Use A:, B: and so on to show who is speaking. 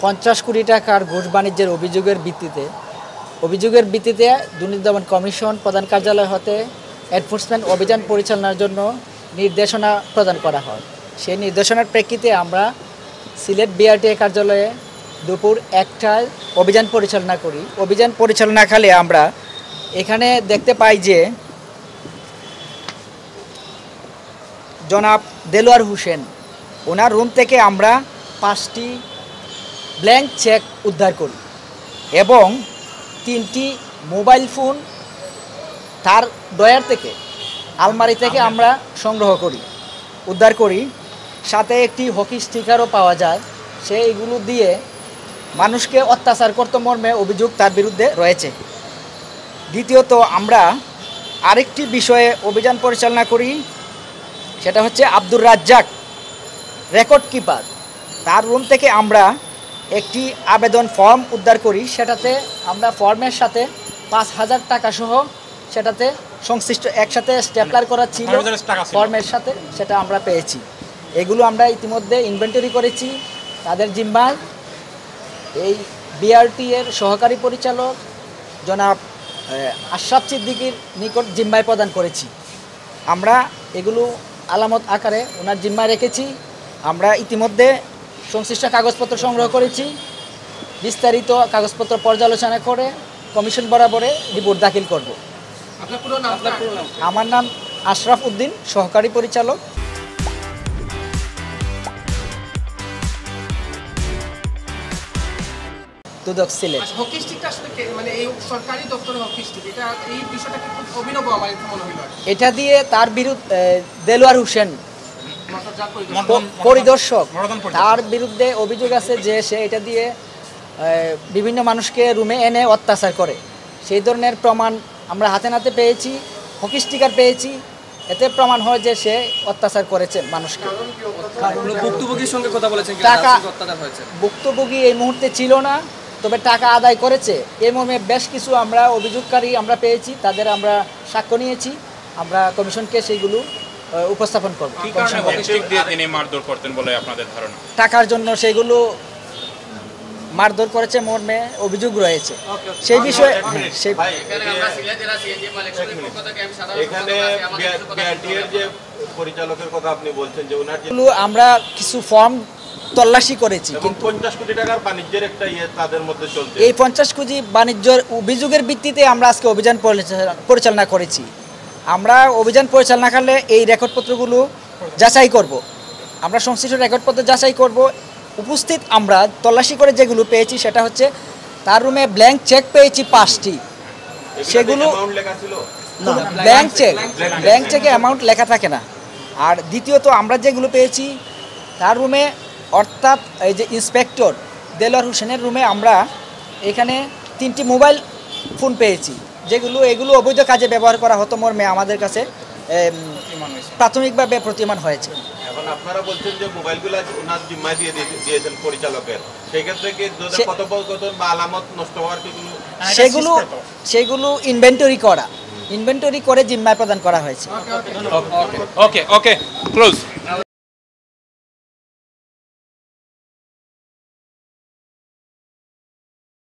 A: 50 কোটি টাকার ঘুষ বাণিজ্যের অভিযোগের ভিত্তিতে দুর্নীতি দমন কমিশন প্রধান কার্যালয় হতে এনফোর্সমেন্ট অভিযান পরিচালনার জন্য নির্দেশনা প্রদান করা হয়। সেই নির্দেশনার প্রেক্ষিতে আমরা সিলেট বিআরটিএ কার্যালয়ে দুপুর 1টায় অভিযান পরিচালনা করি। অভিযান পরিচালনাকালে আমরা এখানে দেখতে পাই যে জনাব দেলোয়ার হোসেন ওনার রুম থেকে আমরা 5টি ব্ল্যাঙ্ক চেক উদ্ধার করি এবং 3টি মোবাইল ফোন তার ডয়ার থেকে আলমারি থেকে আমরা উদ্ধার করি। সাথে একটি হকি স্টিকারও পাওয়া যায়। সেইগুলো দিয়ে মানুষকে অত্যাচার করতে মর্মে অভিযোগ তার বিরুদ্ধে রয়েছে। দ্বিতীয়ত আমরা আরেকটি বিষয়ে অভিযান পরিচালনা করি, সেটা হচ্ছে আব্দুর রাজ্জাক রেকর্ড কিপার। তার রুম থেকে আমরা একটি আবেদন ফর্ম উদ্ধার করি। সেটাতে আমরা ফর্মের সাথে 5,000 টাকা সহ সেটাতে সংশ্লিষ্ট একসাথে স্টেপলার করা ছিল ফর্মের সাথে, সেটা আমরা পেয়েছি। এগুলো আমরা ইতিমধ্যে ইনভেন্টরি করেছি। তাদের জিম্মায় এই বিআরটিএর সহকারী পরিচালক জনাব আশরাফ সিদ্দিকীর নিকট জিম্মায় প্রদান করেছি। আমরা এগুলো আলামত আকারে ওনার জিম্মায় রেখেছি। আমরা ইতিমধ্যে সংশ্লিষ্ট কাগজপত্র সংগ্রহ করেছি। বিস্তারিত কাগজপত্র পর্যালোচনা করে কমিশন বরাবরে রিপোর্ট দাখিল করব। আমার নাম আশরাফ উদ্দিন, সহকারী পরিচালক। দুদক সিলেট।
B: হকি স্টিকটা আসলে মানে এই সরকারি দপ্তরের হকি স্টিক, এটা এই বিষয়টা কি খুব অভিনব আমার মনে হলো।
A: এটা দিয়ে তার বিরুদ্ধে দেলোয়ার হোসেন পরিদর্শক, তার বিরুদ্ধে অভিযোগ আছে যে সে এটা দিয়ে বিভিন্ন মানুষকে রুমে এনে অত্যাচার করে। সেই ধরনের প্রমাণ আমরা হাতে নাতে পেয়েছি, হকি স্টিকার পেয়েছি। এতে প্রমাণ হয় যে সে অত্যাচার করেছে মানুষকে।
C: ভুক্তভোগীর সঙ্গে কথা বলেছেন,
A: টাকা ভুক্তভোগী এই মুহূর্তে ছিল না, তবে টাকা আদায় করেছে এই মর্মে বেশ কিছু আমরা অভিযোগকারী আমরা পেয়েছি, তাদের আমরা সাক্ষ্য নিয়েছি। আমরা কমিশনকে সেইগুলো উপস্থাপন করব। টাকার জন্য সেগুলো মারধর করেছে মর্মে অভিযোগ রয়েছে। সেই বিষয়ে আমরা কিছু ফর্ম তল্লাশি করেছি।
D: 50 কোটি টাকার বাণিজ্যের একটা তাদের মধ্যে চলছে।
A: এই 50 কোটি বাণিজ্যের অভিযোগের ভিত্তিতে আমরা আজকে অভিযান পরিচালনা করেছি। আমরা অভিযান পরিচালনাকালে এই রেকর্ডপত্রগুলো যাচাই করব। আমরা সংশ্লিষ্ট রেকর্ডপত্র যাচাই করব। উপস্থিত আমরা তল্লাশি করে যেগুলো পেয়েছি সেটা হচ্ছে তার রুমে ব্ল্যাঙ্ক চেক পেয়েছি 5টি। সেগুলো ব্ল্যাঙ্ক চেকে অ্যামাউন্ট লেখা থাকে না। আর দ্বিতীয়ত আমরা যেগুলো পেয়েছি তার রুমে, অর্থাৎ এই যে ইন্সপেক্টর দেলোয়ার হোসেনের রুমে আমরা এখানে 3টি মোবাইল ফোন পেয়েছি, এগুলো অবৈধ কাজে ব্যবহার করা হতো মর্মে আমাদের কাছে প্রাথমিকভাবে প্রতিমান হয়েছে।
D: এখন আপনারা বলছেন যে মোবাইলগুলো ওনার জিম্মায় দিয়েছেন পরিচালকের, সেই ক্ষেত্রে কি কথোপকথন বা আলামত নষ্ট হওয়ার
A: সেগুলো ইনভেন্টরি করে জিম্মায় প্রদান করা হয়েছে।
E: ওকে ক্লোজ।